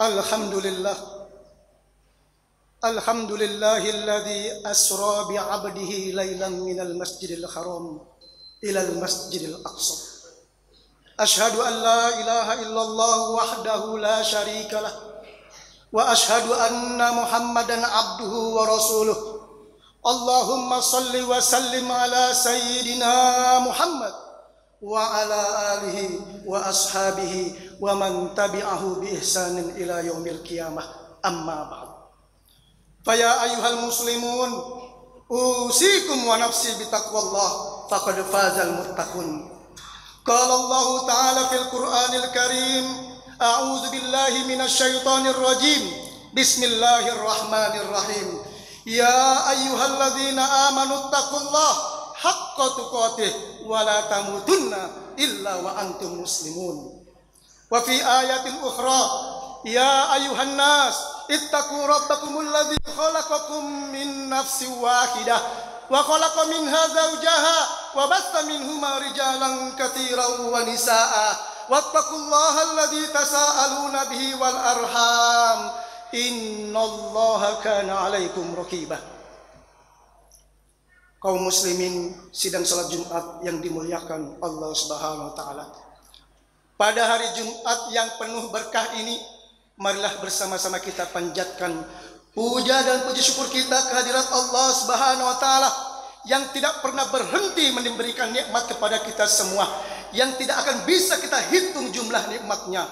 Alhamdulillah. Alhamdulillahilladzi asra bi'abdihi lailan minal masjidil haram ilal masjidil aqsa. Ashhadu an la ilaha illallah wahdahu la syarika lah. Wa ashhadu anna Muhammadan abduhu wa rasuluh. Allahumma salli wa sallim ala sayyidina Muhammad wa ala alihi wa ashabihi wa man tabi'ahu bi ihsanin ila yaumil qiyamah. Amma ba'd. Faya ayyuhal muslimun, usikum wa nafsi bitaqwallah faqad fazal muttaqun. Qala Allah ta'ala fil Qur'anil Karim, a'udzu billahi minasy syaithanir rajim. Bismillahirrahmanirrahim. Ya ayyuhalladzina amanu taqullaha haqqa tuqatih wa la tamutunna illa wa antum muslimun. Wa fi ayatin ukhra, ya ayyuhan nas ittaqu rabbakumul ladzi khalaqakum min nafsin wahidah wa khalaqa minha zawjaha wa bassa minhuma rijalan katsiran wa nisaa wattaqullaha alladzi tasaaluna bihi wal arham innallaha kana 'alaikum raqibah. Kaum muslimin sidang salat Jumat yang dimuliakan Allah Subhanahu wa taala. Pada hari Jumat yang penuh berkah ini, marilah bersama-sama kita panjatkan puja dan puji syukur kita kehadirat Allah Subhanahu wa taala yang tidak pernah berhenti memberikan nikmat kepada kita semua, yang tidak akan bisa kita hitung jumlah nikmatnya.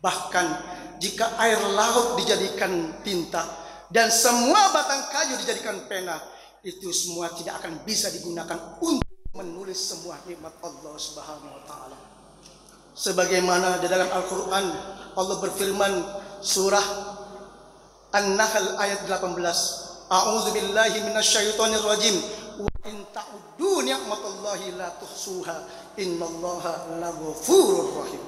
Bahkan jika air laut dijadikan tinta dan semua batang kayu dijadikan pena, itu semua tidak akan bisa digunakan untuk menulis semua nikmat Allah Subhanahu wa taala. Sebagaimana di dalam Al-Qur'an Allah berfirman surah An-Nahl ayat 18, a'udzu billahi minasyaitonir rajim, wa in ta'uddu ni'matallahi la tuhsuha innallaha laghafurur rahim.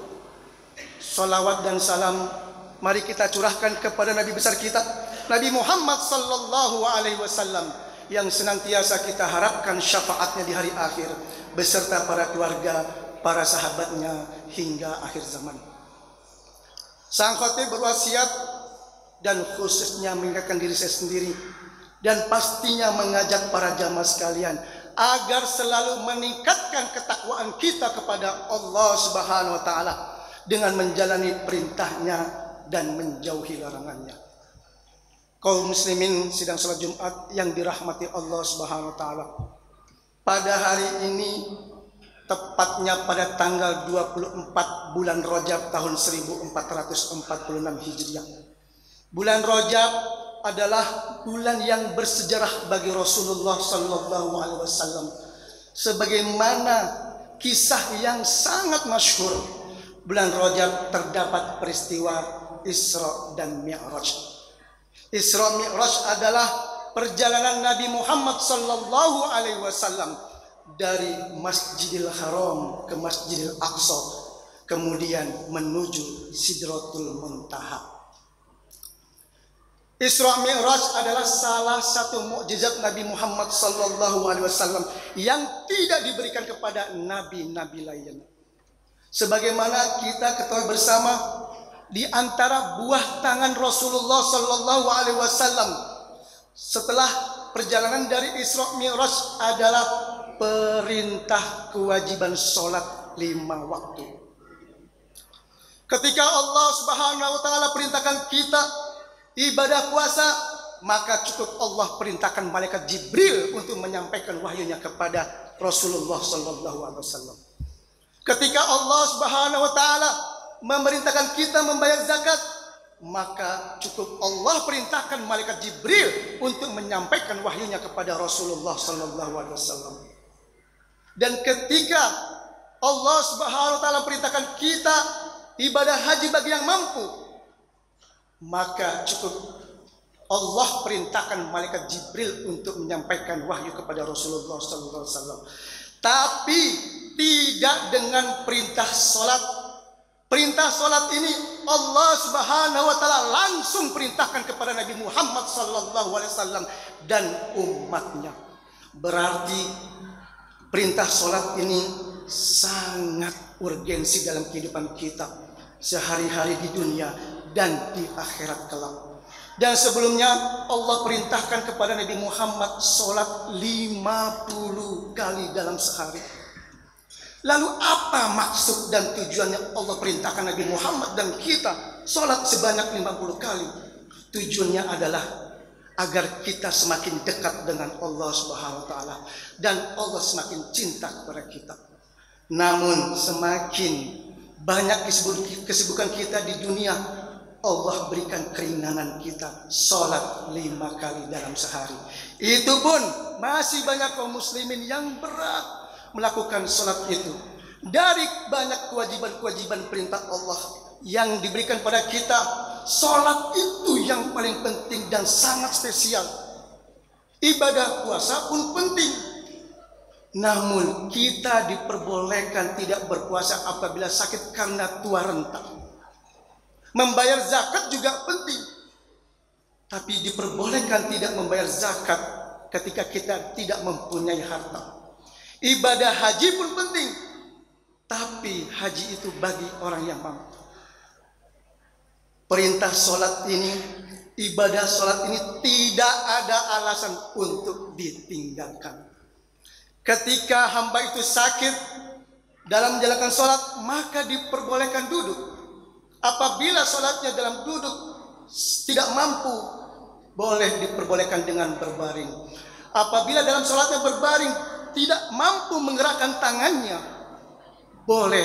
Salawat dan salam mari kita curahkan kepada Nabi besar kita, Nabi Muhammad sallallahu alaihi wasallam, yang senantiasa kita harapkan syafaatnya di hari akhir beserta para keluarga, para sahabatnya hingga akhir zaman. Sang khatib berwasiat dan khususnya mengingatkan diri saya sendiri dan pastinya mengajak para jamaah sekalian agar selalu meningkatkan ketakwaan kita kepada Allah Subhanahu wa taala dengan menjalani perintahnya dan menjauhi larangannya. Kaum muslimin sidang salat Jumat yang dirahmati Allah Subhanahu wa taala. Pada hari ini, tepatnya pada tanggal 24 bulan Rajab tahun 1446 Hijriah. Bulan Rajab adalah bulan yang bersejarah bagi Rasulullah sallallahu alaihi wasallam. Sebagaimana kisah yang sangat masyhur, bulan Rajab terdapat peristiwa Isra dan Mi'raj. Isra Mi'raj adalah perjalanan Nabi Muhammad sallallahu alaihi wasallam dari Masjidil Haram ke Masjidil Aqsa, kemudian menuju Sidratul Muntaha. Isra Mi'raj adalah salah satu mukjizat Nabi Muhammad sallallahu alaihi wasallam yang tidak diberikan kepada nabi-nabi lain. Sebagaimana kita ketahui bersama, di antara buah tangan Rasulullah sallallahu alaihi wasallam setelah perjalanan dari Isra Mi'raj adalah perintah kewajiban sholat 5 waktu. Ketika Allah Subhanahu wa taala perintahkan kita ibadah puasa, maka cukup Allah perintahkan malaikat Jibril untuk menyampaikan wahyunya kepada Rasulullah sallallahu alaihi wasallam. Ketika Allah Subhanahu wa taala memerintahkan kita membayar zakat, maka cukup Allah perintahkan malaikat Jibril untuk menyampaikan wahyunya kepada Rasulullah sallallahu alaihi wasallam. Dan ketika Allah Subhanahu wa taala perintahkan kita ibadah haji bagi yang mampu, maka cukup Allah perintahkan malaikat Jibril untuk menyampaikan wahyu kepada Rasulullah sallallahu alaihi wasallam. Tapi tidak dengan perintah salat. Perintah salat ini Allah Subhanahu wa taala langsung perintahkan kepada Nabi Muhammad sallallahu alaihi wasallam dan umatnya. Berarti perintah salat ini sangat urgensi dalam kehidupan kita sehari-hari di dunia dan di akhirat kelak. Dan sebelumnya Allah perintahkan kepada Nabi Muhammad sholat 50 kali dalam sehari. Lalu apa maksud dan tujuannya Allah perintahkan Nabi Muhammad dan kita sholat sebanyak 50 kali? Tujuannya adalah agar kita semakin dekat dengan Allah Subhanahu wa taala dan Allah semakin cinta kepada kita. Namun semakin banyak kesibukan kita di dunia, Allah berikan keringanan kita sholat 5 kali dalam sehari. Itu pun masih banyak kaum muslimin yang berat melakukan sholat itu. Dari banyak kewajiban-kewajiban perintah Allah yang diberikan pada kita, sholat itu yang paling penting dan sangat spesial. Ibadah puasa pun penting. Namun kita diperbolehkan tidak berpuasa apabila sakit karena tua renta. Membayar zakat juga penting. Tapi diperbolehkan tidak membayar zakat ketika kita tidak mempunyai harta. Ibadah haji pun penting. Tapi haji itu bagi orang yang mampu. Perintah sholat ini, ibadah sholat ini tidak ada alasan untuk ditinggalkan. Ketika hamba itu sakit dalam menjalankan sholat, maka diperbolehkan duduk. Apabila sholatnya dalam duduk tidak mampu, boleh diperbolehkan dengan berbaring. Apabila dalam sholatnya berbaring tidak mampu menggerakkan tangannya, boleh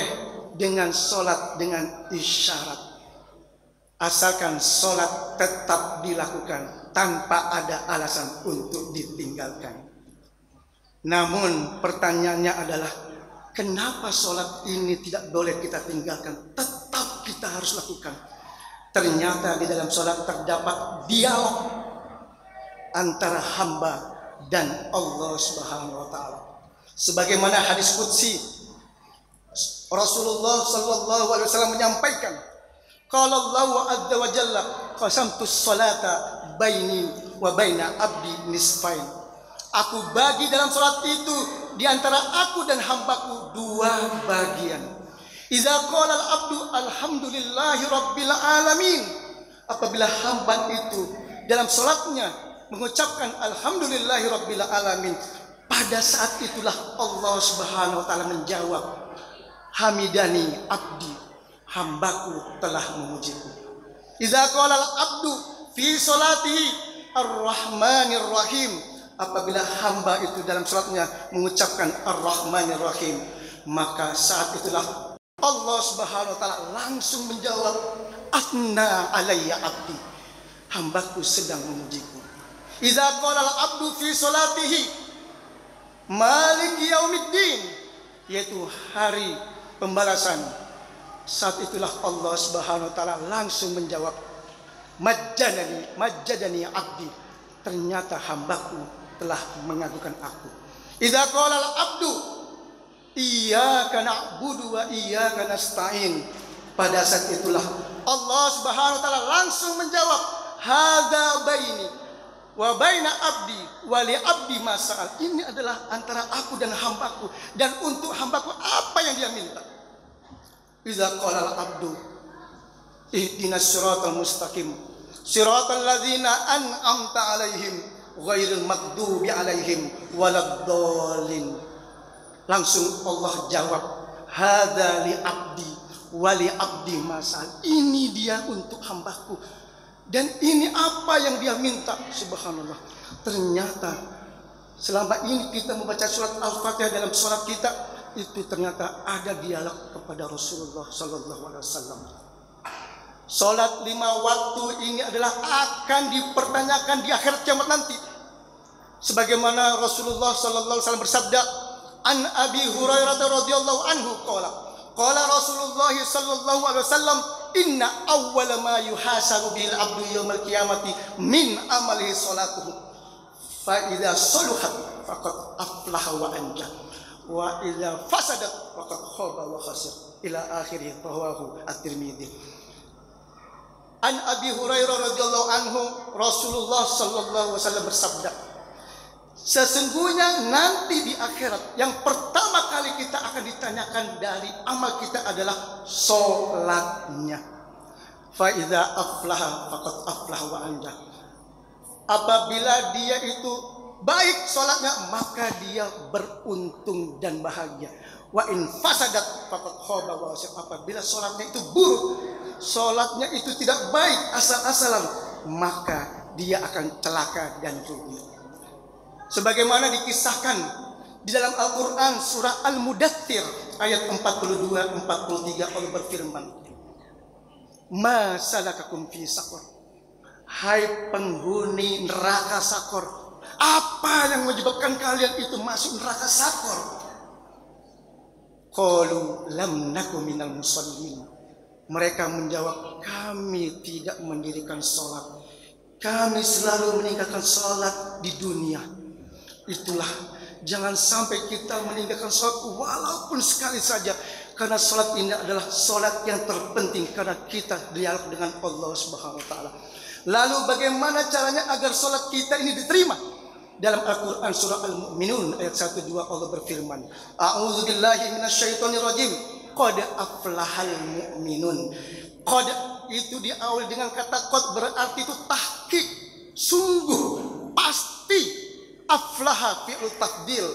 dengan sholat dengan isyarat. Asalkan sholat tetap dilakukan tanpa ada alasan untuk ditinggalkan. Namun pertanyaannya adalah, kenapa sholat ini tidak boleh kita tinggalkan? Tetap kita harus lakukan. Ternyata di dalam sholat terdapat dialog antara hamba dan Allah Subhanahu wa taala. Sebagaimana hadis qudsi, Rasulullah sallallahu alaihi wasallam menyampaikan, qala Allahu azza wa jalla, qasamtu sholata baini wa baina abdi nisfain. Aku bagi dalam sholat itu di antara aku dan hambaku 2 bagian. Iza qala al-abdu alhamdulillahi rabbil alamin. Apabila hamba itu dalam sholatnya mengucapkan alhamdulillahi rabbil alamin, pada saat itulah Allah Subhanahu wa taala menjawab, hamidani abdi, hambaku telah memujiku. Iza qala al-abdu fi sholatihi ar-rahmanir rahim. Apabila hamba itu dalam sholatnya mengucapkan ar-rahmanir rahim, maka saat itulah Allah Subhanahu wa taala langsung menjawab, atna alayya abdi, hambaku sedang memujiku. Iza qala al-abdu fi sholatihi maliki yaumiddin, yaitu hari pembalasan, saat itulah Allah Subhanahu wa taala langsung menjawab, majjadani abdi, ternyata hambaku telah mengagukan aku. Idza qala al-abdu iyyaka na'budu wa iyyaka nasta'in, pada saat itulah Allah Subhanahu wa taala langsung menjawab, hadza baini wa baina abdi wa li abdi ma sa'al. Ini adalah antara aku dan hambaku, dan untuk hambaku apa yang dia minta. Idza qala al-abdu ihdinas siratal mustaqim siratal ladzina an'amta 'alaihim ghairil maghdubi 'alaihim waladdallin. Langsung Allah jawab, hadza li abdi wa li abdi masal. Ini dia untuk hambaku dan ini apa yang dia minta. Subhanallah. Ternyata selama ini kita membaca surat Al-Fatihah dalam surat kita, itu ternyata ada dialog kepada Rasulullah sallallahu alaihi wasallam. Salat 5 waktu ini adalah akan dipertanyakan di akhir kiamat nanti. Sebagaimana Rasulullah sallallahu alaihi wasallam bersabda, an Abi Hurairah radhiyallahu anhu qala Rasulullah sallallahu alaihi wasallam, inna awwala ma yuhasabu bil abdu yaumil qiyamati min amalihi salatuhu fa idza saluhat faqad aflaha wa anja wa idza fasadat faqad khaba wa khasir ila akhirih, rawahu at-Tirmidzi. An Abi Hurairah radhiyallahu anhu, Rasulullah sallallahu alaihi wasallam bersabda, sesungguhnya nanti di akhirat yang pertama kali kita akan ditanyakan dari amal kita adalah sholatnya. fa idza aflaha faqad aflaha wa anja. Apabila dia itu baik salatnya, maka dia beruntung dan bahagia. Wa in fasadat faqad khaba wa khasir. Apabila salatnya itu buruk, salatnya itu tidak baik, asal-asalan, maka dia akan celaka dan rugi. Sebagaimana dikisahkan di dalam Al-Quran surah Al-Mudaththir ayat 42-43, Allah berfirman, ma salakakum fi saqar. Hai penghuni neraka Sakor, apa yang menyebabkan kalian itu masuk neraka Sakor? Qalu lam naku minal musallin. Mereka menjawab, kami tidak mendirikan sholat, kami selalu meninggalkan sholat di dunia. Itulah, jangan sampai kita meninggalkan sholat walaupun sekali saja, karena sholat ini adalah sholat yang terpenting, karena kita dialog dengan Allah Subhanahu Wa Taala. Lalu bagaimana caranya agar sholat kita ini diterima? Dalam Al-Quran surah Al-Mu'minun ayat 1-2 Allah berfirman, a'udzubillahi minasyaitonirrajim, qad aflahal mu'minun. Qad itu diawali dengan kata qad, berarti itu tahqiq, sungguh, pasti. Aflaha fi'lu tafdil,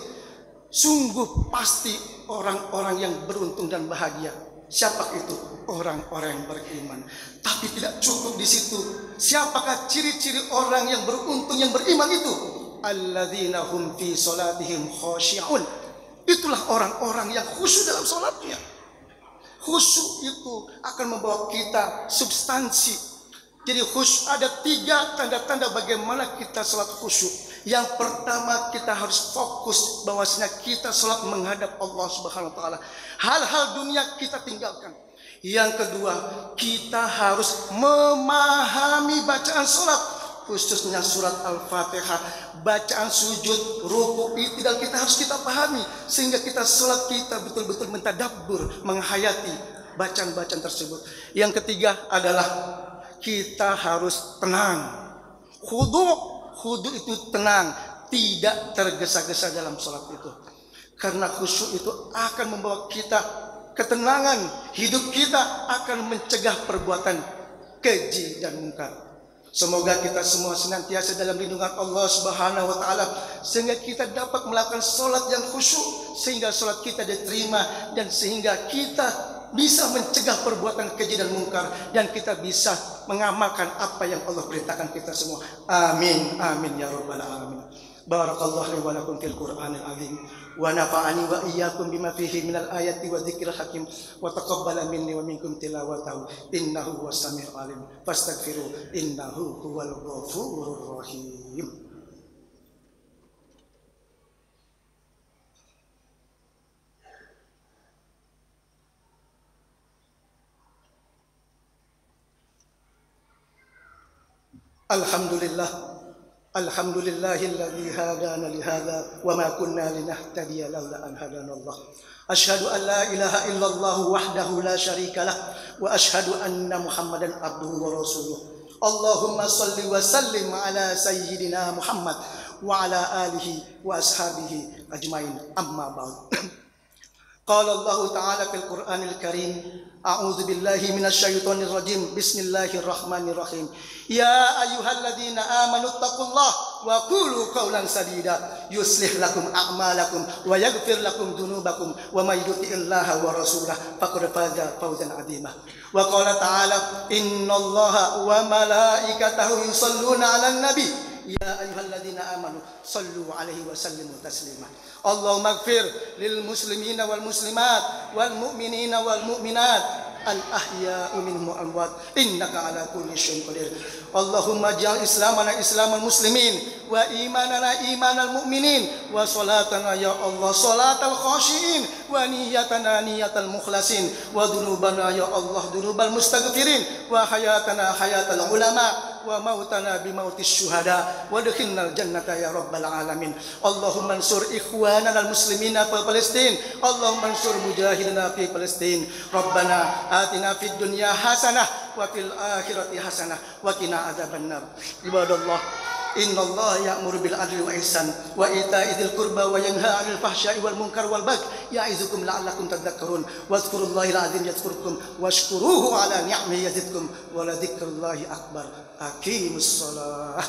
sungguh pasti orang-orang yang beruntung dan bahagia. Siapa itu? Orang-orang yang beriman. Tapi tidak cukup di situ. Siapakah ciri-ciri orang yang beruntung, yang beriman itu? Alladzina hum fi salatihim khashi'un. Itulah orang-orang yang khusyuk dalam salatnya. Khusyuk itu akan membawa kita substansi. Jadi khusyuk ada 3 tanda-tanda bagaimana kita salat khusyuk. Yang pertama, kita harus fokus bahwasanya kita salat menghadap Allah Subhanahu Wa Taala. Hal-hal dunia kita tinggalkan. Yang kedua, kita harus memahami bacaan salat, khususnya surat Al-Fatihah, bacaan sujud, ruku, i'tidal, kita harus kita pahami sehingga kita salat kita betul-betul mentadabbur, menghayati bacaan-bacaan tersebut. Yang ketiga adalah kita harus tenang. Khudu itu tenang, tidak tergesa-gesa dalam sholat itu. Karena khusyuk itu akan membawa kita ketenangan, hidup kita akan mencegah perbuatan keji dan mungkar. Semoga kita semua senantiasa dalam lindungan Allah Subhanahu Wa Taala, sehingga kita dapat melakukan sholat yang khusyuk, sehingga sholat kita diterima, dan sehingga kita bisa mencegah perbuatan keji dan mungkar, dan kita bisa mengamalkan apa yang Allah perintahkan kita semua. Amin, amin ya rabbal alamin. Barakallahu li wa lakum fil Qur'anil azim, wa nafa'ani wa iyyakum bima fihi minal ayati wa dzikril hakim, wa taqabbala minni wa minkum tilawatahu innahu huwas samiul alim. Fastaghfiru innahu huwal ghafurur rahim. Alhamdulillah, alhamdulillahilladzi hadana lihadza wa ma kunna linahtadiya laula an hadanallah. Asyhadu an la ilaha illallah wahdahu la syarikalah wa asyhadu anna Muhammadan abduhu wa rasuluh. Allahumma shalli wa sallim ala sayyidina Muhammad wa ala alihi wa ashabihi ajmain. Amma ba'd. Qala Allah Ta'ala fil Qur'anil Karim, a'udzu billahi minasyaitonir rajim. Bismillahirrahmanirrahim. Ya ayyuhalladzina amanu taqullaha wa qulu qawlan sadida yuslih lakum a'malakum wa yaghfir lakum dzunubakum wa may yuti'illaha wa rasulahu faqad faza fawzan 'azima. Wa qala ta'ala, innallaha wa malaikatahu yusholluna 'alan nabi ya ayyuhalladzina amanu sallu 'alaihi wa sallimu taslima. Allahumma ighfir lil muslimina wal muslimat wal mu'minina wal mu'minat al ahya'u minhum wal amwat innaka ala kulli syai'in qadir. Allahumma ja'al islamana islamal muslimin wa imanana imanal mu'minin wa salatana ya Allah salatal khashiin wa niyatana niyatal mukhlasin wa dunubana ya Allah dunubal mustaghfirin wa hayatana hayatal ulama wa mautana bi mautis syuhada wa adkhilnal jannata ya rabbal alamin. Allahumma ansur ikhwanana al muslimina fi Palestin, Allahumma ansur mujahidina fi Palestin. Rabbana atina fid dunya hasanah wa fil akhirati hasanah wa qina adzabannar. Ibadallah, Innallaha ya'muru bil adli wa ihsan wa ita'i dzil qurba wa yanha 'anil fahsya'i wal munkar wal baghi ya'izukum la'allakum tadhakkarun. Wadhkurullahal 'azim yadhkurkum washkuruhu 'ala ni'amihi yazidkum wa la dzikrullahi akbar. Aqimus shalah.